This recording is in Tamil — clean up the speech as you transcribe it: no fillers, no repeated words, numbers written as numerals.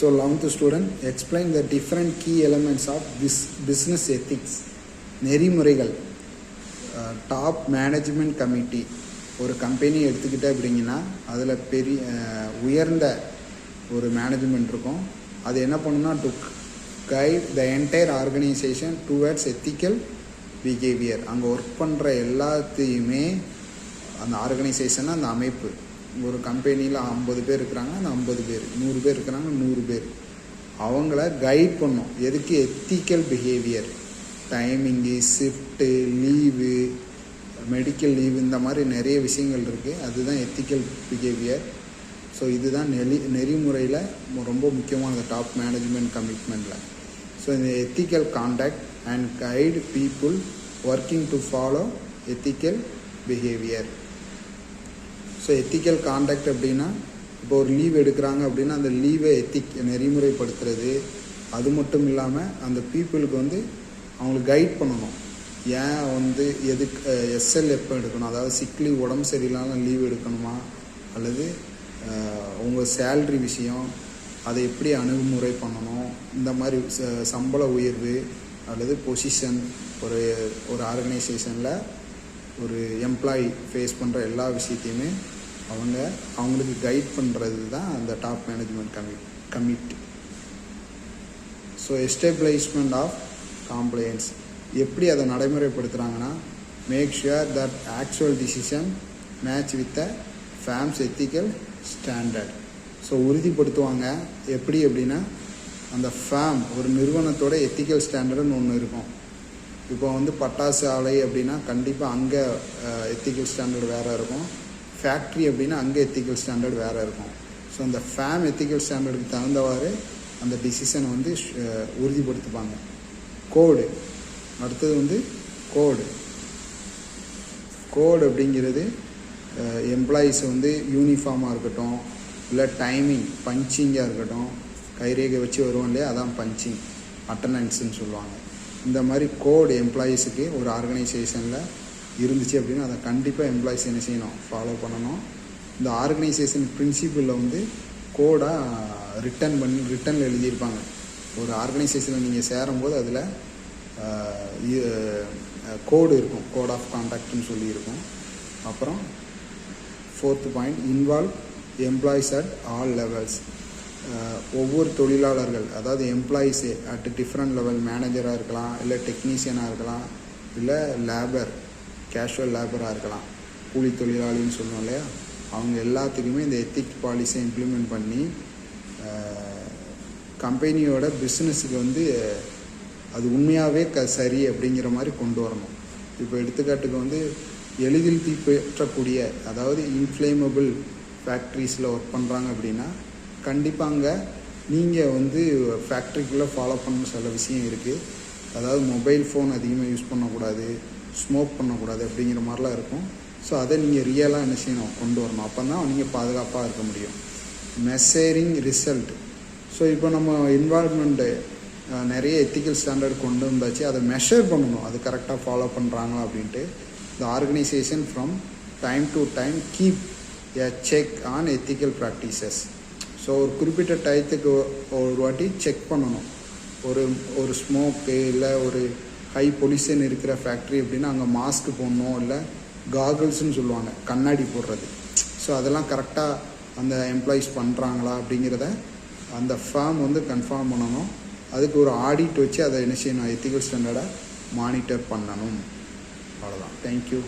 So 11th student, explain the different key elements of this business ethics. நெறிமுறைகள். டாப் மேனேஜ்மெண்ட் கமிட்டி ஒரு கம்பெனி எடுத்துக்கிட்டே அப்படிங்கன்னா அதில் உயர்ந்த ஒரு மேனேஜ்மெண்ட் இருக்கும். அது என்ன பண்ணுன்னா to guide the entire organisation towards ethical behaviour. அங்கே ஒர்க் பண்ணுற எல்லாத்தையுமே அந்த ஆர்கனைசேஷன், அந்த அமைப்பு, ஒரு கம்பெனியில் 50 பேர் இருக்கிறாங்க, அந்த 50 பேர், 100 பேர் இருக்கிறாங்க, 100 பேர், அவங்கள கைட் பண்ணும். எதுக்கு? Ethical behaviour. Timing, shift, leave, medical leave, இந்த மாதிரி நிறைய விஷயங்கள் இருக்குது. அதுதான் எத்திக்கல் பிஹேவியர். ஸோ இதுதான் நெறிமுறையில் ரொம்ப முக்கியமானது டாப் மேனேஜ்மெண்ட் கமிட்மெண்ட்டில். ஸோ இந்த ethical contact and guide people working to follow ethical behaviour. So ethical contact அப்படின்னா, இப்போ ஒரு லீவ் எடுக்கிறாங்க அப்படின்னா அந்த லீவை நெறிமுறைப்படுத்துறது. அது மட்டும் இல்லாமல் அந்த பீப்புளுக்கு அவங்களுக்கு கைட் பண்ணணும். ஏன் எதுக்கு எஸ்எல் எப்போ எடுக்கணும், அதாவது சிக் லீவ், உடம்பு சரியில்லாமல் லீவ் எடுக்கணுமா, அல்லது உங்கள் சேல்ரி விஷயம் அதை எப்படி அணுகுமுறை பண்ணணும், இந்த மாதிரி சம்பள உயர்வு அல்லது பொசிஷன், ஒரு ஆர்கனைசேஷனில் ஒரு எம்ப்ளாயி ஃபேஸ் பண்ணுற எல்லா விஷயத்தையுமே அவங்களுக்கு கைட் பண்ணுறது தான் அந்த top management committee. So establishment of compliance எப்படி அதை நடைமுறைப்படுத்துகிறாங்கன்னா, make sure that actual decision match with the firm's ethical standard. So உறுதிப்படுத்துவாங்க. எப்படி அப்படின்னா, அந்த ஃபேம், ஒரு நிறுவனத்தோட எத்திக்கல் ஸ்டாண்டர்டுன்னு ஒன்று இருக்கும். இப்போ பட்டாசு ஆலை அப்படின்னா கண்டிப்பாக அங்கே எத்திக்கல் ஸ்டாண்டர்டு வேறு இருக்கும். ஃபேக்ட்ரி அப்படின்னா அங்கே எத்திக்கல் ஸ்டாண்டர்டு வேறு இருக்கும். ஸோ அந்த ஃபேம் எத்திக்கல் ஸ்டாண்டர்டுக்கு தகுந்தவாறு அந்த டிசிஷனை உறுதிப்படுத்திப்பாங்க. கோடு, அடுத்தது கோடு அப்படிங்கிறது எம்ப்ளாயீஸை யூனிஃபார்மாக இருக்கட்டும், இல்லை டைமிங் பஞ்சிங்காக இருக்கட்டும், கைரேகை வச்சு வருவோம் இல்லையா, அதான் பஞ்சிங், அட்டண்டன்ஸ்ன்னு சொல்லுவாங்க. இந்த மாதிரி கோடு எம்ப்ளாயீஸுக்கு ஒரு ஆர்கனைசேஷனில் இருந்துச்சு அப்படின்னா அதை கண்டிப்பாக எம்ப்ளாயீஸ் என்ன செய்யணும், ஃபாலோ பண்ணணும். இந்த ஆர்கனைசேஷன் பிரின்சிபிளில் கோடாக ரிட்டனில் எழுதியிருப்பாங்க. ஒரு ஆர்கனைசேஷனில் நீங்கள் சேரும்போது அதில் கோடு இருக்கும், கோட் ஆஃப் கான்டாக்ட்னு சொல்லியிருக்கும். அப்புறம் 4th point, involve employees at all levels. ஒவ்வொரு தொழிலாளர்கள், அதாவது எம்ப்ளாயீஸு அட் டிஃப்ரெண்ட் லெவல், மேனேஜராக இருக்கலாம், இல்லை டெக்னீஷியனாக இருக்கலாம், இல்லை லேபர், கேஷுவல் லேபராக இருக்கலாம், கூலி தொழிலாளின்னு சொல்லுவோம் இல்லையா, அவங்க எல்லாத்துக்குமே இந்த எத்திக் பாலிசியை இம்ப்ளிமெண்ட் பண்ணி கம்பெனியோட பிஸ்னஸுக்கு அது உண்மையாகவே சரி அப்படிங்கிற மாதிரி கொண்டு வரணும். இப்போ எடுத்துக்காட்டுக்கு எளிதில் தீப்பற்றக்கூடிய, அதாவது இன்ஃப்ளேமபிள் ஃபேக்ட்ரிஸில் ஒர்க் பண்ணுறாங்க அப்படின்னா கண்டிப்பாக அங்கே நீங்கள் ஃபேக்ட்ரிக்குள்ளே ஃபாலோ பண்ண சில விஷயம் இருக்குது. அதாவது மொபைல் ஃபோன் அதிகமாக யூஸ் பண்ணக்கூடாது, ஸ்மோக் பண்ணக்கூடாது அப்படிங்கிற மாதிரிலாம் இருக்கும். ஸோ அதை நீங்கள் ரியலாக என்ன செய்யணும், கொண்டு வரணும். அப்போ தான் நீங்கள் பாதுகாப்பாக இருக்க முடியும். Measuring result. ஸோ இப்போ நம்ம இன்வால்மெண்ட்டு நிறைய எத்திக்கல் ஸ்டாண்டர்ட் கொண்டு வந்தாச்சு, அதை மெஷர் பண்ணணும், அது கரெக்டாக ஃபாலோ பண்ணுறாங்களா அப்படின்ட்டு. The organisation from time to time keep a check on ethical practices. So ஒரு குறிப்பிட்ட டயத்துக்கு ஒரு வாட்டி செக் பண்ணணும். ஒரு ஸ்மோக்கு இல்லை ஒரு ஹை பொல்யூஷன் இருக்கிற ஃபேக்ட்ரி அப்படின்னா அங்கே மாஸ்க் போடணும், இல்லை காகல்ஸ்ன்னு சொல்லுவாங்க, கண்ணாடி போடுறது. ஸோ அதெல்லாம் கரெக்டாக அந்த எம்ப்ளாயீஸ் பண்ணுறாங்களா அப்படிங்கிறத அந்த ஃபார்ம் கன்ஃபார்ம் பண்ணணும். அதுக்கு ஒரு ஆடிட் வச்சு அதை என்ன செய்யணும், எத்திக்கல் ஸ்டாண்டர்டை மானிட்டர் பண்ணணும். அவ்வளோதான். தேங்க்யூ.